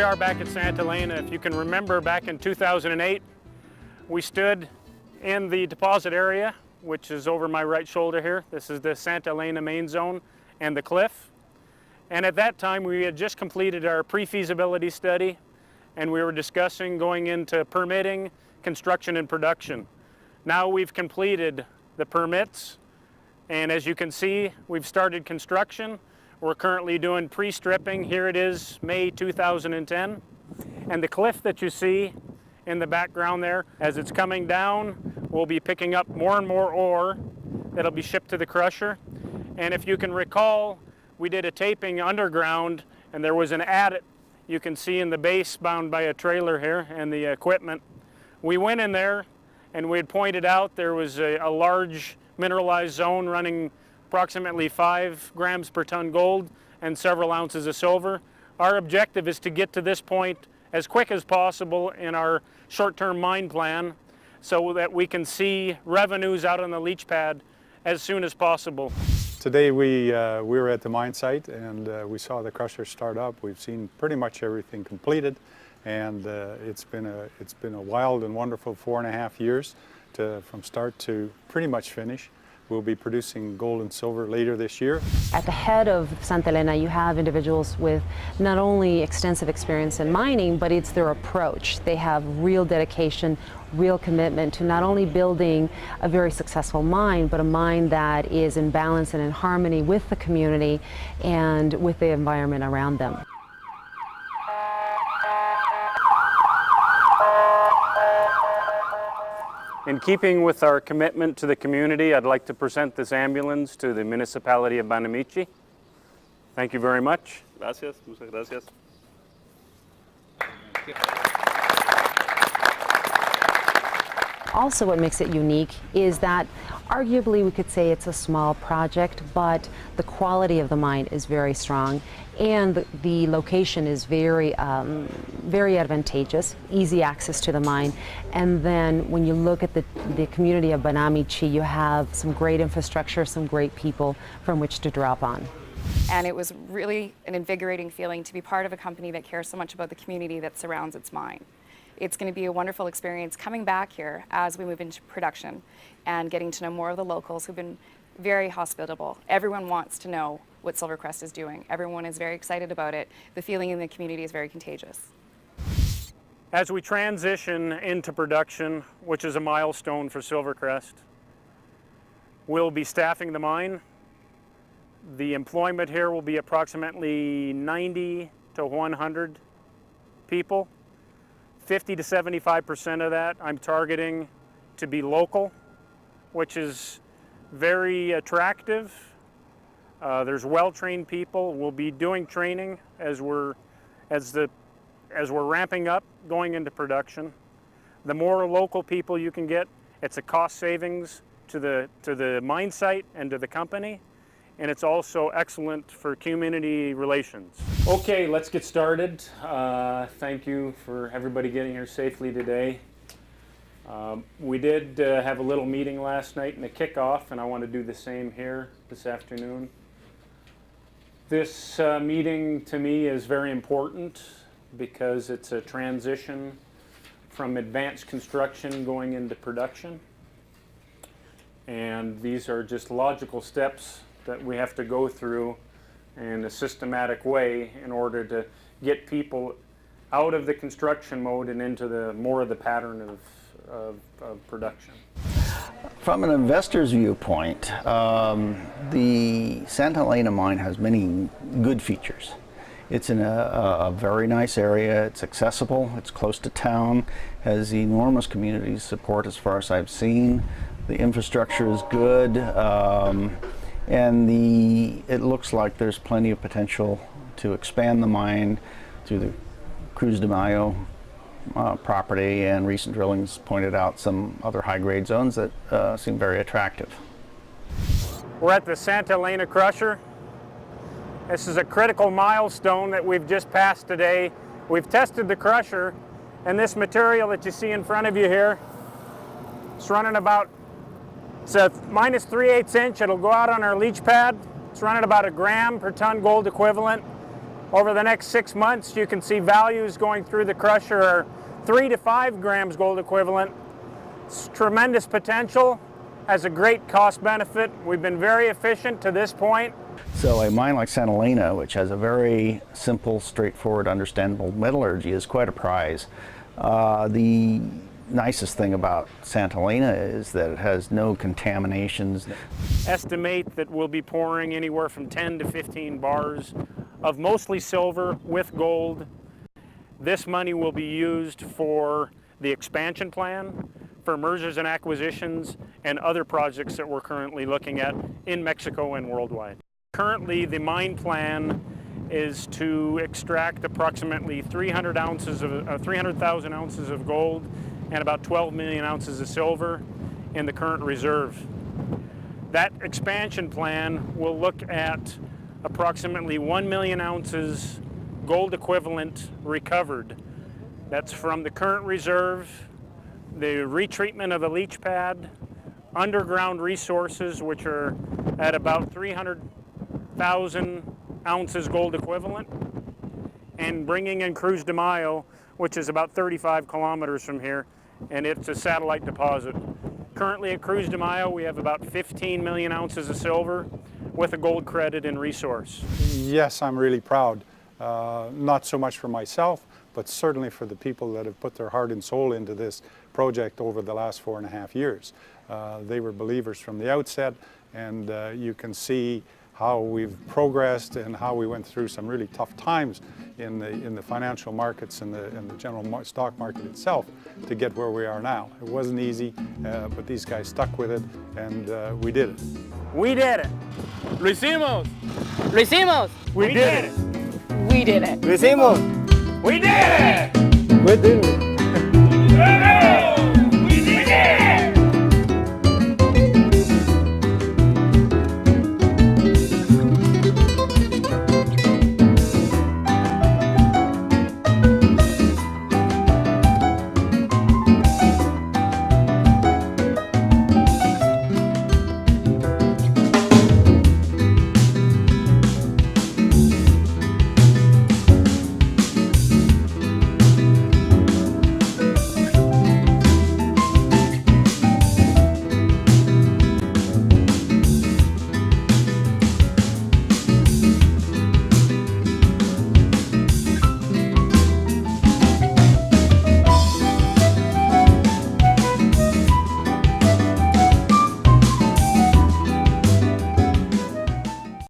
are back at Santa Elena. If you can remember, back in 2008, we stood in the deposit area, which is over my right shoulder here. This is the Santa Elena main zone and the cliff. And at that time, we had just completed our pre-feasibility study, and we were discussing going into permitting, construction, and production. Now we've completed the permits, and as you can see, we've started construction. We're currently doing pre-stripping. Here it is, May 2010. And the cliff that you see in the background there, as it's coming down, we'll be picking up more and more ore that'll be shipped to the crusher. And if you can recall, we did a taping underground, and there was an adit you can see in the base bound by a trailer here and the equipment. We went in there, and we had pointed out there was a large mineralized zone running approximately 5 grams per ton gold and several ounces of silver. Our objective is to get to this point as quick as possible in our short-term mine plan so that we can see revenues out on the leach pad as soon as possible. Today we were at the mine site, and we saw the crusher start up. We've seen pretty much everything completed, and it's been a wild and wonderful 4.5 years from start to pretty much finish. We'll be producing gold and silver later this year. At the head of Santa Elena, you have individuals with not only extensive experience in mining, but it's their approach. They have real dedication, real commitment to not only building a very successful mine, but a mine that is in balance and in harmony with the community and with the environment around them. In keeping with our commitment to the community, I'd like to present this ambulance to the municipality of Banamichi. Thank you very much. Gracias, muchas gracias. Also, what makes it unique is that arguably we could say it's a small project, but the quality of the mine is very strong, and the location is very advantageous, easy access to the mine. And then when you look at the community of Banamichi, you have some great infrastructure, some great people from which to draw upon. And it was really an invigorating feeling to be part of a company that cares so much about the community that surrounds its mine. It's going to be a wonderful experience coming back here as we move into production and getting to know more of the locals who've been very hospitable. Everyone wants to know what Silvercrest is doing. Everyone is very excited about it. The feeling in the community is very contagious. As we transition into production, which is a milestone for Silvercrest, we'll be staffing the mine. The employment here will be approximately 90 to 100 people. 50 to 75% of that I'm targeting to be local, which is very attractive. There's well-trained people. We'll be doing training as we're ramping up going into production. The more local people you can get, it's a cost savings to the mine site and to the company, and it's also excellent for community relations. Okay, let's get started. Thank you for everybody getting here safely today. We did have a little meeting last night in the kickoff, and I want to do the same here this afternoon. This meeting to me is very important because it's a transition from advanced construction going into production. And these are just logical steps that we have to go through in a systematic way in order to get people out of the construction mode and into more of the pattern of production. From an investor's viewpoint, the Santa Elena mine has many good features. It's in a very nice area, it's accessible, it's close to town, has enormous community support as far as I've seen. The infrastructure is good. And it looks like there's plenty of potential to expand the mine through the Cruz de Mayo property, and recent drillings pointed out some other high-grade zones that seem very attractive. We're at the Santa Elena crusher. This is a critical milestone that we've just passed today. We've tested the crusher, and this material that you see in front of you here, it's running about, it's a minus 3/8 inch. It'll go out on our leach pad. It's running about 1 gram per ton gold equivalent. Over the next 6 months, you can see values going through the crusher are 3 to 5 grams gold equivalent. It's tremendous potential, has a great cost benefit. We've been very efficient to this point. So a mine like Santa Elena, which has a very simple, straightforward, understandable metallurgy, is quite a prize. The nicest thing about Santa Elena is that it has no contaminations. Estimate that we'll be pouring anywhere from 10 to 15 bars of mostly silver with gold. This money will be used for the expansion plan, for mergers and acquisitions, and other projects that we're currently looking at in Mexico and worldwide. Currently, the mine plan is to extract approximately 300,000 ounces of gold and about 12 million ounces of silver in the current reserve. That expansion plan will look at approximately 1 million ounces gold equivalent recovered. That's from the current reserve, the retreatment of a leach pad, underground resources, which are at about 300,000 ounces gold equivalent, and bringing in Cruz de Mayo, which is about 35 kilometers from here, and it's a satellite deposit. Currently at Cruz de Mayo, we have about 15 million ounces of silver with a gold credit in resource. Yes, I'm really proud. Not so much for myself, but certainly for the people that have put their heart and soul into this project over the last 4.5 years. They were believers from the outset, and you can see how we've progressed and how we went through some really tough times in the financial markets and the general stock market itself to get where we are now. It wasn't easy, but these guys stuck with it, and we did it. We did it! ¡Lo hicimos! ¡Lo hicimos! We did it! We did it. ¡Lo hicimos! We did it! We did it!